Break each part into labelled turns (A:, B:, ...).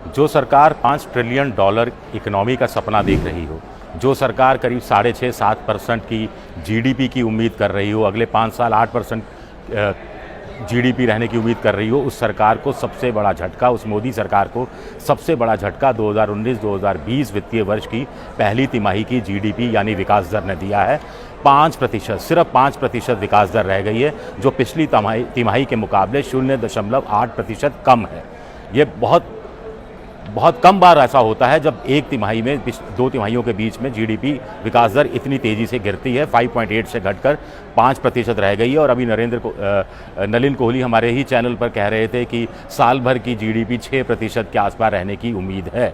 A: जो सरकार $5 trillion economy का सपना देख रही हो, जो सरकार करीब 6.5-7% की जीडीपी की उम्मीद कर रही हो, अगले 5 साल 8% जीडीपी रहने की उम्मीद कर रही हो, उस सरकार को सबसे बड़ा झटका, उस मोदी सरकार को सबसे बड़ा झटका 2019-2020 वित्तीय वर्ष की पहली तिमाही की जीडीपी यानी विकास दर ने दिया है। 5%, सिर्फ 5% विकास दर रह गई है, जो पिछली तिमाही के मुकाबले 0.8% कम है। ये बहुत कम बार ऐसा होता है जब एक तिमाही में 2 तिमाहियों के बीच में जीडीपी विकास दर इतनी तेज़ी से गिरती है। 5.8 से घटकर 5% रह गई है। और अभी नलिन कोहली हमारे ही चैनल पर कह रहे थे कि साल भर की जीडीपी 6% के आसपास रहने की उम्मीद है।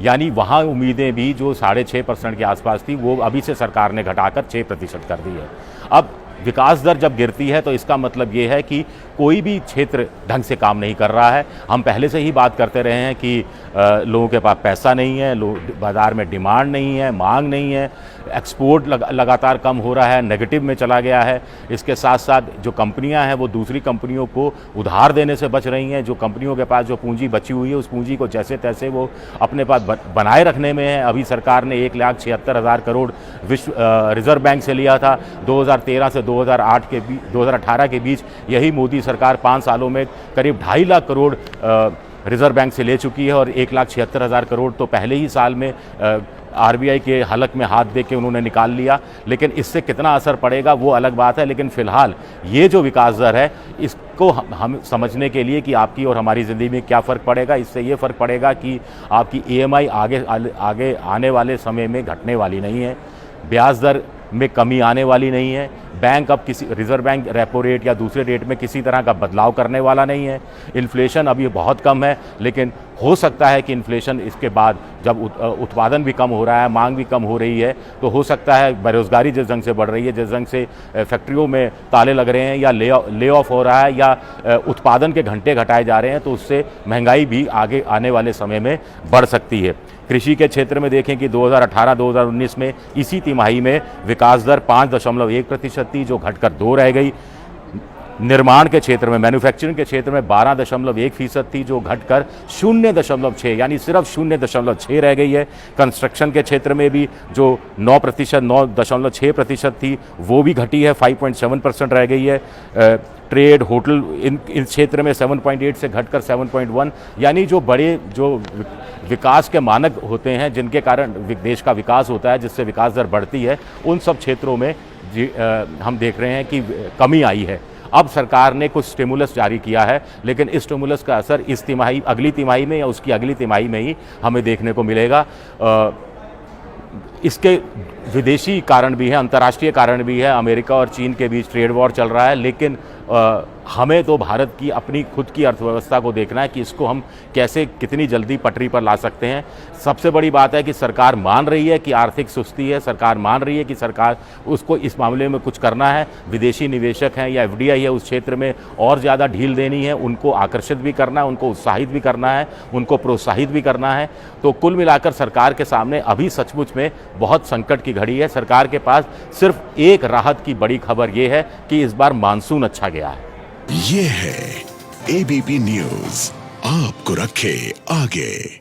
A: यानी वहाँ उम्मीदें भी जो 6.5% के आसपास थी, वो अभी से सरकार ने घटाकर 6% कर दी है। अब विकास दर जब गिरती है तो इसका मतलब ये है कि कोई भी क्षेत्र ढंग से काम नहीं कर रहा है। हम पहले से ही बात करते रहे हैं कि लोगों के पास पैसा नहीं है, बाज़ार में डिमांड नहीं है, मांग नहीं है, एक्सपोर्ट लगातार कम हो रहा है, नेगेटिव में चला गया है। इसके साथ साथ जो कंपनियां हैं वो दूसरी कंपनियों को उधार देने से बच रही हैं। जो कंपनियों के पास जो पूंजी बची हुई है, उस पूंजी को जैसे तैसे वो अपने पास बनाए रखने में है। अभी सरकार ने 1,76,000 करोड़ रिजर्व बैंक से लिया था। 2013 से 2018 के बीच यही मोदी सरकार 5 सालों में करीब 2.5 लाख करोड़ रिजर्व बैंक से ले चुकी है। और 1,76,000 करोड़ तो पहले ही साल में आरबीआई के हलक में हाथ दे के उन्होंने निकाल लिया। लेकिन इससे कितना असर पड़ेगा वो अलग बात है। लेकिन फ़िलहाल ये जो विकास दर है, इसको हम समझने के लिए कि आपकी और हमारी ज़िंदगी में क्या फ़र्क पड़ेगा, इससे ये फ़र्क पड़ेगा कि आपकी ईएमआई आगे आने वाले समय में घटने वाली नहीं है, ब्याज दर में कमी आने वाली नहीं है, बैंक अब रिजर्व बैंक रेपो रेट या दूसरे रेट में किसी तरह का बदलाव करने वाला नहीं है। इन्फ्लेशन अभी बहुत कम है, लेकिन हो सकता है कि इन्फ्लेशन इसके बाद जब उत्पादन भी कम हो रहा है, मांग भी कम हो रही है, तो हो सकता है बेरोज़गारी जिस ढंग से बढ़ रही है, जिस ढंग से फैक्ट्रियों में ताले लग रहे हैं या ले ऑफ हो रहा है या उत्पादन के घंटे घटाए जा रहे हैं, तो उससे महंगाई भी आगे आने वाले समय में बढ़ सकती है। कृषि के क्षेत्र में देखें कि 2018-2019 में इसी तिमाही में विकास दर 5.1% थी, जो घटकर 2 रह गई। निर्माण के क्षेत्र में, मैन्युफैक्चरिंग के क्षेत्र में 12.1% थी, जो घटकर 0.6 यानी सिर्फ 0.6 रह गई है। कंस्ट्रक्शन के क्षेत्र में भी जो 9.6% थी, वो भी घटी है, 5.7% रह गई है। ट्रेड, होटल, इन क्षेत्र में 7.8 से घटकर 7.1, यानी जो विकास के मानक होते हैं, जिनके कारण देश का विकास होता है, जिससे विकास दर बढ़ती है, उन सब क्षेत्रों में हम देख रहे हैं कि कमी आई है। अब सरकार ने कुछ स्टिमुलस जारी किया है, लेकिन इस स्टिमुलस का असर इस तिमाही, अगली तिमाही में या उसकी अगली तिमाही में ही हमें देखने को मिलेगा। इसके विदेशी कारण भी हैं, अंतर्राष्ट्रीय कारण भी है। अमेरिका और चीन के बीच ट्रेड वॉर चल रहा है, लेकिन हमें तो भारत की अपनी खुद की अर्थव्यवस्था को देखना है कि इसको हम कैसे कितनी जल्दी पटरी पर ला सकते हैं। सबसे बड़ी बात है कि सरकार मान रही है कि आर्थिक सुस्ती है, सरकार मान रही है कि सरकार उसको इस मामले में कुछ करना है। विदेशी निवेशक हैं या एफडीआई है, उस क्षेत्र में और ज़्यादा ढील देनी है, उनको आकर्षित भी करना है, उनको उत्साहित भी करना है, उनको प्रोत्साहित भी करना है। तो कुल मिलाकर सरकार के सामने अभी सचमुच में बहुत संकट की घड़ी है। सरकार के पास सिर्फ एक राहत की बड़ी खबर ये है कि इस बार मानसून अच्छा गया है।
B: ये है एबीपी न्यूज़, आपको रखे आगे।